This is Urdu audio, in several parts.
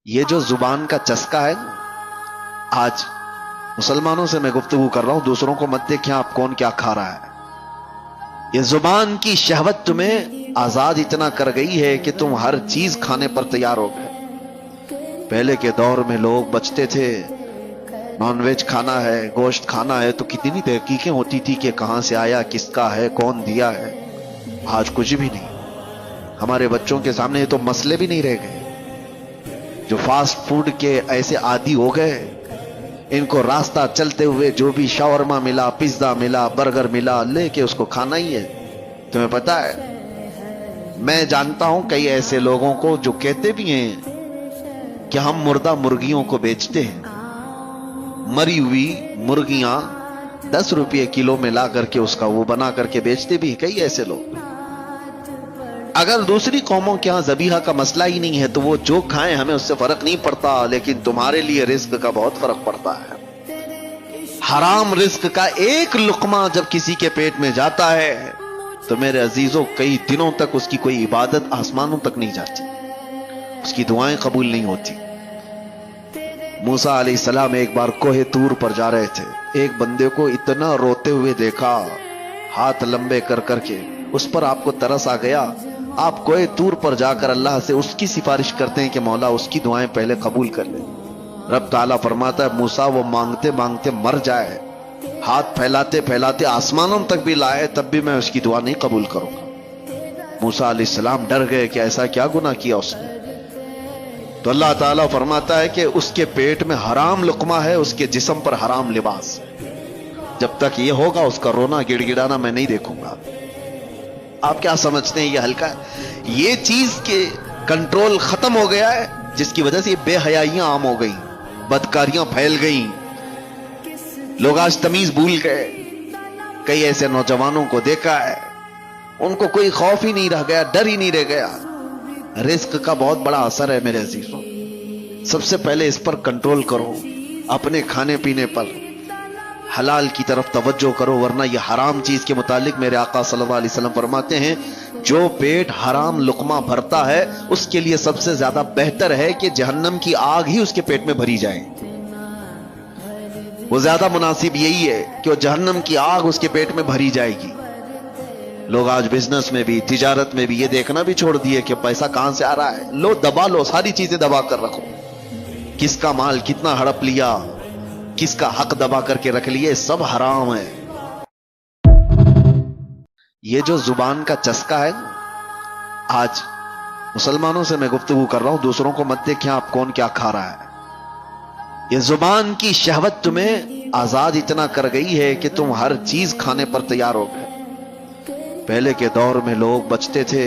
یہ جو زبان کا چسکا ہے نا، آج مسلمانوں سے میں گفتگو کر رہا ہوں، دوسروں کو مت دیکھیں آپ کون کیا کھا رہا ہے۔ یہ زبان کی شہوت تمہیں آزاد اتنا کر گئی ہے کہ تم ہر چیز کھانے پر تیار ہو گئے۔ پہلے کے دور میں لوگ بچتے تھے، نان ویج کھانا ہے، گوشت کھانا ہے تو کتنی تحقیقیں ہوتی تھی کہ کہاں سے آیا، کس کا ہے، کون دیا ہے۔ آج کچھ بھی نہیں۔ ہمارے بچوں کے سامنے تو مسئلے بھی نہیں رہ گئے۔ جو فاسٹ فوڈ کے ایسے عادی ہو گئے، ان کو راستہ چلتے ہوئے جو بھی شاورما ملا، پیزا ملا، برگر ملا، لے کے اس کو کھانا ہی ہے۔ تمہیں پتا ہے، میں جانتا ہوں کئی ایسے لوگوں کو جو کہتے بھی ہیں کہ ہم مردہ مرغیوں کو بیچتے ہیں۔ مری ہوئی مرغیاں 10 روپے کلو میں لا کر کے اس کا وہ بنا کر کے بیچتے بھی ہیں کئی ایسے لوگ۔ اگر دوسری قوموں کے ہاں ذبیحہ کا مسئلہ ہی نہیں ہے تو وہ جو کھائیں ہمیں اس سے فرق نہیں پڑتا، لیکن تمہارے لیے رزق کا بہت فرق پڑتا ہے۔ حرام رزق کا ایک لقمہ جب کسی کے پیٹ میں جاتا ہے تو میرے عزیزوں کئی دنوں تک اس کی کوئی عبادت آسمانوں تک نہیں جاتی، اس کی دعائیں قبول نہیں ہوتی۔ موسیٰ علیہ السلام ایک بار کوہ طور پر جا رہے تھے، ایک بندے کو اتنا روتے ہوئے دیکھا، ہاتھ لمبے کر کر کے، اس پر آپ کو ترس آ گیا۔ آپ کوہ طور پر جا کر اللہ سے اس کی سفارش کرتے ہیں کہ مولا اس کی دعائیں پہلے قبول کر لے۔ رب تعالیٰ فرماتا ہے موسیٰ وہ مانگتے مانگتے مر جائے، ہاتھ پھیلاتے پھیلاتے آسمانوں تک بھی لائے، تب بھی میں اس کی دعا نہیں قبول کروں گا۔ موسیٰ علیہ السلام ڈر گئے کہ ایسا کیا گناہ کیا اس نے۔ تو اللہ تعالیٰ فرماتا ہے کہ اس کے پیٹ میں حرام لقمہ ہے، اس کے جسم پر حرام لباس۔ جب تک یہ ہوگا اس کا رونا گڑ گڑانا میں نہیں دیکھوں گا۔ آپ کیا سمجھتے ہیں یہ ہلکا ہے؟ یہ چیز کے کنٹرول ختم ہو گیا ہے، جس کی وجہ سے یہ بے حیائیاں عام ہو گئیں، بدکاریاں پھیل گئیں، لوگ آج تمیز بھول گئے۔ کئی ایسے نوجوانوں کو دیکھا ہے، ان کو کوئی خوف ہی نہیں رہ گیا، ڈر ہی نہیں رہ گیا۔ رزق کا بہت بڑا اثر ہے میرے عزیزوں، سب سے پہلے اس پر کنٹرول کرو، اپنے کھانے پینے پر حلال کی طرف توجہ کرو، ورنہ یہ حرام چیز کے متعلق میرے آقا صلی اللہ علیہ وسلم فرماتے ہیں جو پیٹ حرام لقمہ بھرتا ہے اس کے لیے سب سے زیادہ بہتر ہے کہ جہنم کی آگ ہی اس کے پیٹ میں بھری جائے۔ وہ زیادہ مناسب یہی ہے کہ وہ جہنم کی آگ اس کے پیٹ میں بھری جائے گی۔ لوگ آج بزنس میں بھی، تجارت میں بھی یہ دیکھنا بھی چھوڑ دیے کہ پیسہ کہاں سے آ رہا ہے، لو دبا لو، ساری چیزیں دبا کر رکھو، کس کا مال کتنا ہڑپ لیا، کس کا حق دبا کر کے رکھ لیے، سب حرام ہے۔ یہ جو زبان کا چسکا ہے نا، آج مسلمانوں سے میں گفتگو کر رہا ہوں، دوسروں کو مت دیکھیں آپ کون کیا کھا رہا ہے۔ یہ زبان کی شہوت تمہیں آزاد اتنا کر گئی ہے کہ تم ہر چیز کھانے پر تیار ہو گئے۔ پہلے کے دور میں لوگ بچتے تھے،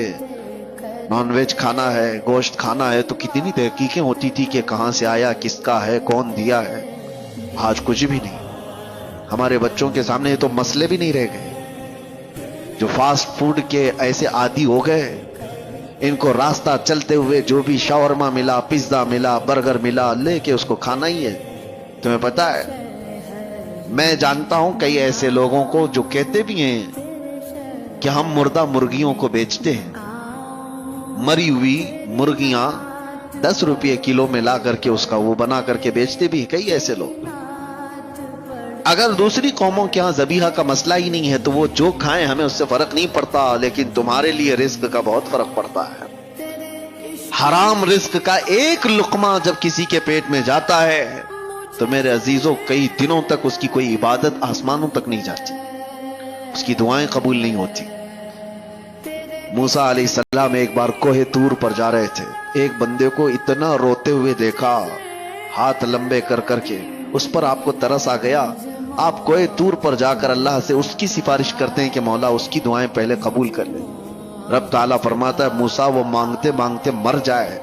نان ویج کھانا ہے، گوشت کھانا ہے تو کتنی تحقیقیں ہوتی تھی کہ کہاں سے آیا، کس کا ہے، کون دیا ہے۔ آج کچھ بھی نہیں۔ ہمارے بچوں کے سامنے تو مسئلے بھی نہیں رہ گئے۔ جو فاسٹ فوڈ کے ایسے عادی ہو گئے، ان کو راستہ چلتے ہوئے جو بھی شاورما ملا، پیزا ملا، برگر ملا، لے کے اس کو کھانا ہی ہے۔ تمہیں پتا ہے، میں جانتا ہوں کئی ایسے لوگوں کو جو کہتے بھی ہیں کہ ہم مردہ مرغیوں کو بیچتے ہیں۔ مری ہوئی مرغیاں 10 روپے کلو میں لا کر کے اس کا وہ بنا کر کے بیچتے بھی ہیں کئی ایسے لوگ۔ اگر دوسری قوموں کے ہاں ذبیحہ کا مسئلہ ہی نہیں ہے تو وہ جو کھائیں ہمیں اس سے فرق نہیں پڑتا، لیکن تمہارے لیے رزق کا بہت فرق پڑتا ہے۔ حرام رزق کا ایک لقمہ جب کسی کے پیٹ میں جاتا ہے تو میرے عزیزوں کئی دنوں تک اس کی کوئی عبادت آسمانوں تک نہیں جاتی، اس کی دعائیں قبول نہیں ہوتی۔ موسیٰ علیہ السلام ایک بار کوہ طور پر جا رہے تھے، ایک بندے کو اتنا روتے ہوئے دیکھا، ہاتھ لمبے کر کر کے، اس پر آپ کو ترس آ گیا۔ آپ کوہ طور پر جا کر اللہ سے اس کی سفارش کرتے ہیں کہ مولا اس کی دعائیں پہلے قبول کر لے۔ رب تعالیٰ فرماتا ہے موسیٰ وہ مانگتے مانگتے مر جائے،